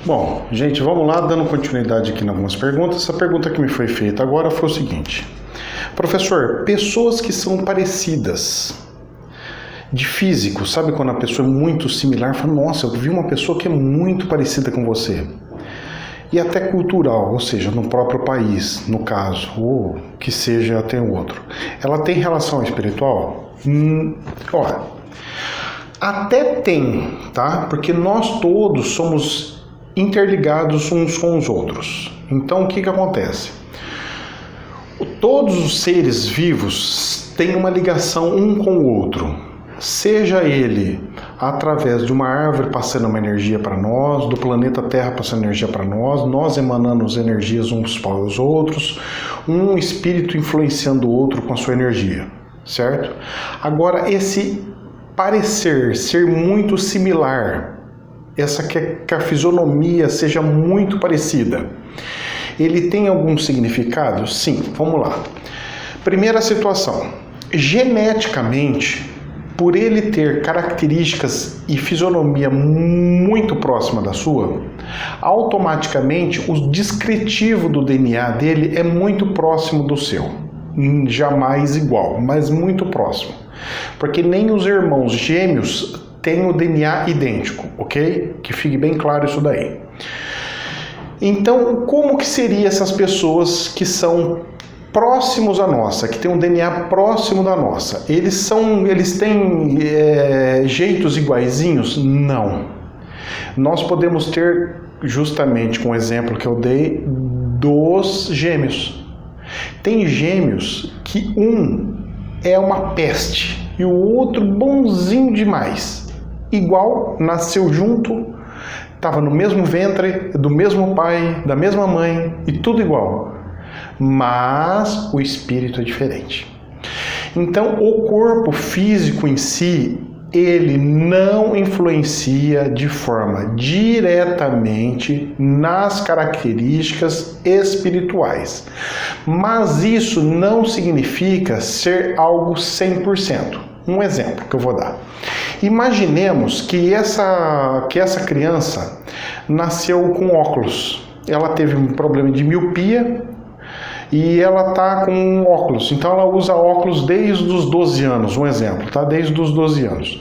Bom, gente, vamos lá, dando continuidade aqui em algumas perguntas. Essa pergunta que me foi feita agora foi o seguinte: professor, pessoas que são parecidas de físico, sabe quando a pessoa é muito similar? Fala, nossa, eu vi uma pessoa que é muito parecida com você. E até cultural, ou seja, no próprio país, no caso, ou que seja até outro. Ela tem relação espiritual? Olha, até tem, tá? Porque nós todos somos interligados uns com os outros. Então, o que acontece? Todos os seres vivos têm uma ligação um com o outro. Seja ele através de uma árvore passando uma energia para nós, do planeta Terra passando energia para nós emanando as energias uns para os outros, um espírito influenciando o outro com a sua energia, certo? Agora, esse parecer ser muito similar, que a fisionomia seja muito parecida, ele tem algum significado? Sim, vamos lá. Primeira situação, geneticamente, por ele ter características e fisionomia muito próxima da sua, automaticamente o descritivo do DNA dele é muito próximo do seu. Jamais igual, mas muito próximo. Porque nem os irmãos gêmeos têm o DNA idêntico, ok? Que fique bem claro isso daí. Então, como que seriam essas pessoas que são próximos à nossa, que tem um DNA próximo da nossa? Eles têm jeitos iguaizinhos? Não. Nós podemos ter, justamente com o exemplo que eu dei, dos gêmeos. Tem gêmeos que um é uma peste e o outro bonzinho demais. Igual, nasceu junto, estava no mesmo ventre, do mesmo pai, da mesma mãe e tudo igual. Mas o espírito é diferente. Então, o corpo físico em si, ele não influencia de forma diretamente nas características espirituais. Mas isso não significa ser algo 100%. Um exemplo que eu vou dar. Imaginemos que essa criança nasceu com óculos. Ela teve um problema de miopia e ela está com óculos. Então ela usa óculos desde os 12 anos, um exemplo, tá? Desde os 12 anos.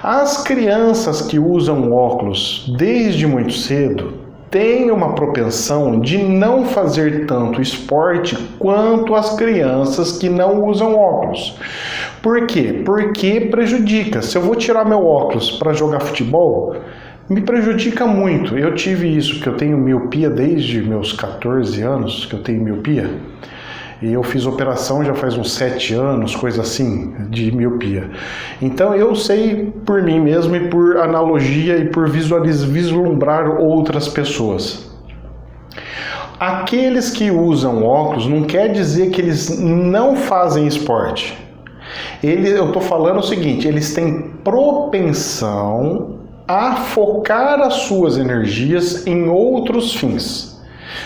As crianças que usam óculos desde muito cedo têm uma propensão de não fazer tanto esporte quanto as crianças que não usam óculos. Por quê? Porque prejudica. Se eu vou tirar meu óculos para jogar futebol, me prejudica muito. Eu tive isso, porque eu tenho miopia desde meus 14 anos, que eu tenho miopia. E eu fiz operação já faz uns 7 anos, coisa assim, de miopia. Então eu sei por mim mesmo e por analogia e por vislumbrar outras pessoas. Aqueles que usam óculos não quer dizer que eles não fazem esporte. Eu estou falando o seguinte, eles têm propensão a focar as suas energias em outros fins,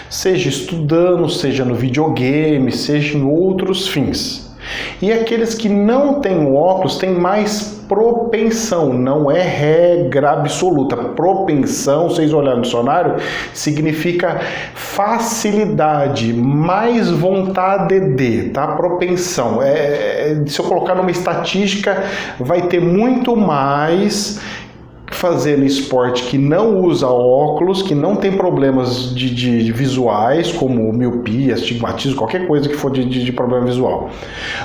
seja estudando, seja no videogame, seja em outros fins. E aqueles que não têm o óculos têm mais propensão, não é regra absoluta. Propensão, vocês olharem no dicionário, significa facilidade, mais vontade de, tá? Propensão. Se eu colocar numa estatística, vai ter muito mais fazendo esporte que não usa óculos, que não tem problemas de visuais, como miopia, astigmatismo, qualquer coisa que for de problema visual,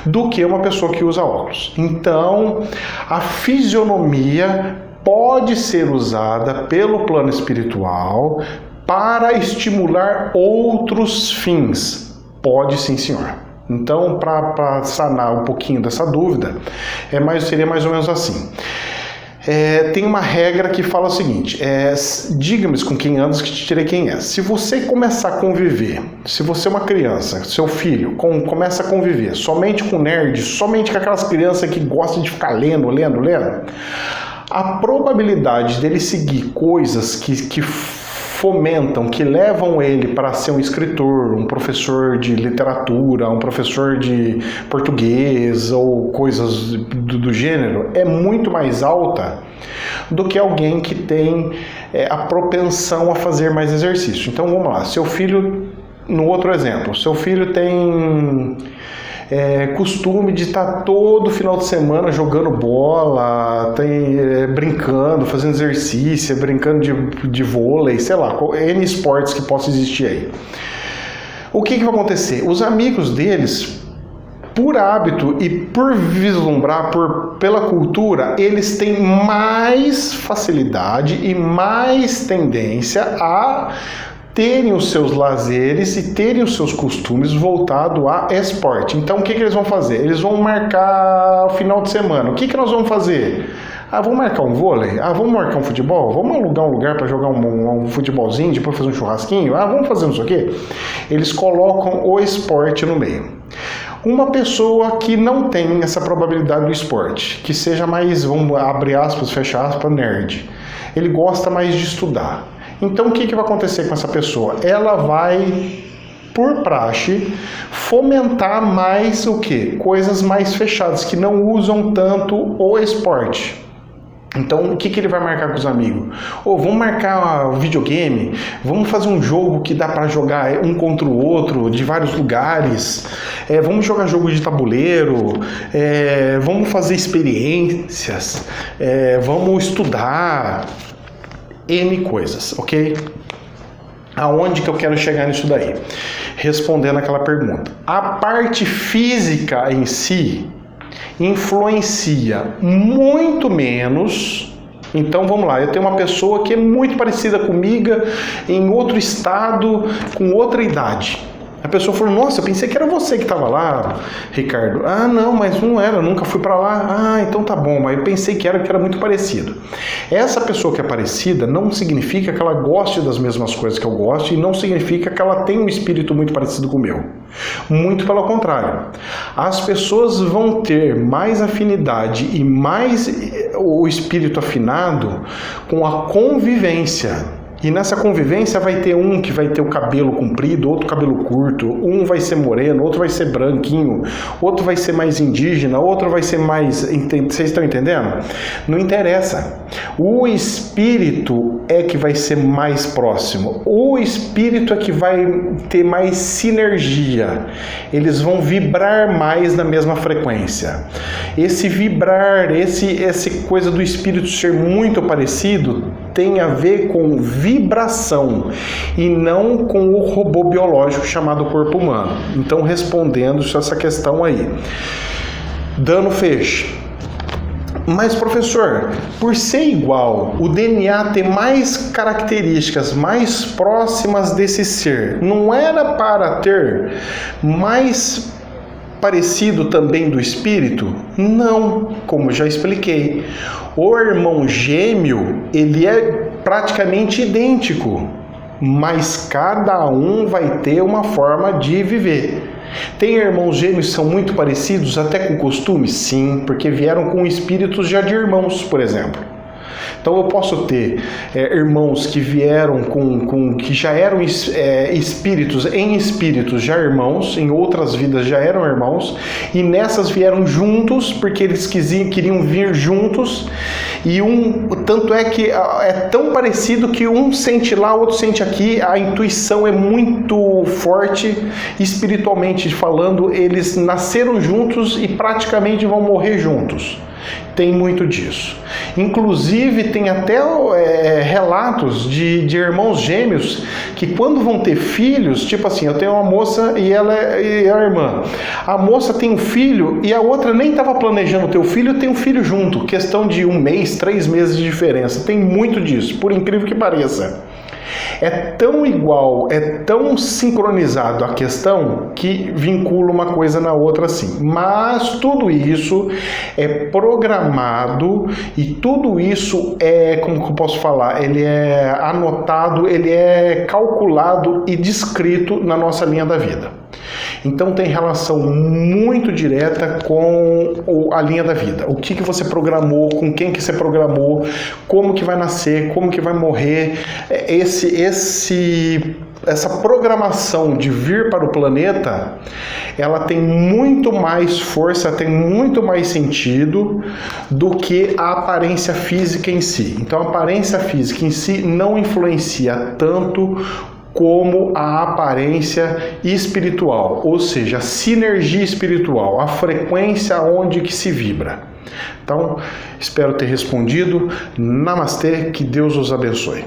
do que uma pessoa que usa óculos. Então, a fisionomia pode ser usada pelo plano espiritual para estimular outros fins. Pode sim, senhor. Então, para sanar um pouquinho dessa dúvida, seria mais ou menos assim. Tem uma regra que fala o seguinte, diga-me com quem andas que te direi quem é. Se você começar a conviver, se você é uma criança, seu filho começa a conviver somente com nerds, somente com aquelas crianças que gostam de ficar lendo, a probabilidade dele seguir coisas que fomentam, que levam ele para ser um escritor, um professor de literatura, um professor de português ou coisas do gênero, é muito mais alta do que alguém que tem a propensão a fazer mais exercício. Então vamos lá, seu filho, no outro exemplo, seu filho tem costume de estar todo final de semana jogando bola, brincando, fazendo exercício, brincando de vôlei, sei lá, N esportes que possa existir aí. O que vai acontecer? Os amigos deles, por hábito e por vislumbrar, pela cultura, eles têm mais facilidade e mais tendência a terem os seus lazeres e terem os seus costumes voltados a esporte. Então o que eles vão fazer? Eles vão marcar o final de semana. O que nós vamos fazer? Vamos marcar um vôlei? Vamos marcar um futebol? Vamos alugar um lugar para jogar um futebolzinho, depois fazer um churrasquinho? Vamos fazer não sei o quê? Eles colocam o esporte no meio. Uma pessoa que não tem essa probabilidade do esporte, que seja mais, vamos abrir aspas, fechar aspas, nerd. Ele gosta mais de estudar. Então o que vai acontecer com essa pessoa? Ela vai, por praxe, fomentar mais o quê? Coisas mais fechadas, que não usam tanto o esporte. Então o que ele vai marcar com os amigos? Vamos marcar videogame, vamos fazer um jogo que dá para jogar um contra o outro, de vários lugares, vamos jogar jogo de tabuleiro, vamos fazer experiências, vamos estudar, N coisas, ok? Aonde que eu quero chegar nisso daí? Respondendo aquela pergunta. A parte física em si influencia muito menos. Então vamos lá, eu tenho uma pessoa que é muito parecida comigo, em outro estado, com outra idade. A pessoa falou, nossa, eu pensei que era você que estava lá, Ricardo. Não, mas não era, eu nunca fui para lá. Então tá bom, mas eu pensei que era muito parecido. Essa pessoa que é parecida não significa que ela goste das mesmas coisas que eu gosto e não significa que ela tem um espírito muito parecido com o meu. Muito pelo contrário. As pessoas vão ter mais afinidade e mais o espírito afinado com a convivência. E nessa convivência vai ter um que vai ter o cabelo comprido, outro cabelo curto, um vai ser moreno, outro vai ser branquinho, outro vai ser mais indígena, outro vai ser mais... Vocês estão entendendo? Não interessa. O espírito é que vai ser mais próximo. O espírito é que vai ter mais sinergia. Eles vão vibrar mais na mesma frequência. Esse vibrar, essa coisa do espírito ser muito parecido tem a ver com vibração e não com o robô biológico chamado corpo humano. Então, respondendo essa questão aí, dando fecho. Mas, professor, por ser igual, o DNA tem mais características mais próximas desse ser, não era para ter mais parecido também do espírito? Não, como já expliquei. O irmão gêmeo, ele é praticamente idêntico, mas cada um vai ter uma forma de viver. Tem irmãos gêmeos que são muito parecidos, até com costume? Sim, porque vieram com espíritos já de irmãos, por exemplo. Então eu posso ter irmãos que vieram que já eram espíritos já irmãos, em outras vidas já eram irmãos, e nessas vieram juntos porque eles queriam vir juntos, e tanto é que é tão parecido que um sente lá, outro sente aqui, a intuição é muito forte, espiritualmente falando, eles nasceram juntos e praticamente vão morrer juntos. Tem muito disso. Inclusive, tem até relatos de irmãos gêmeos que quando vão ter filhos, tipo assim, eu tenho uma moça e ela é a irmã. A moça tem um filho e a outra nem estava planejando ter o filho, tem um filho junto. Questão de 1 mês, 3 meses de diferença. Tem muito disso, por incrível que pareça. É tão igual, é tão sincronizado a questão que vincula uma coisa na outra assim. Mas tudo isso é programado e tudo isso como que eu posso falar, ele é anotado, ele é calculado e descrito na nossa linha da vida. Então tem relação muito direta com a linha da vida. O que você programou, com quem que você programou, como que vai nascer, como que vai morrer. Essa programação de vir para o planeta, ela tem muito mais força, tem muito mais sentido do que a aparência física em si. Então a aparência física em si não influencia tanto como a aparência espiritual, ou seja, a sinergia espiritual, a frequência onde que se vibra. Então, espero ter respondido. Namastê, que Deus os abençoe.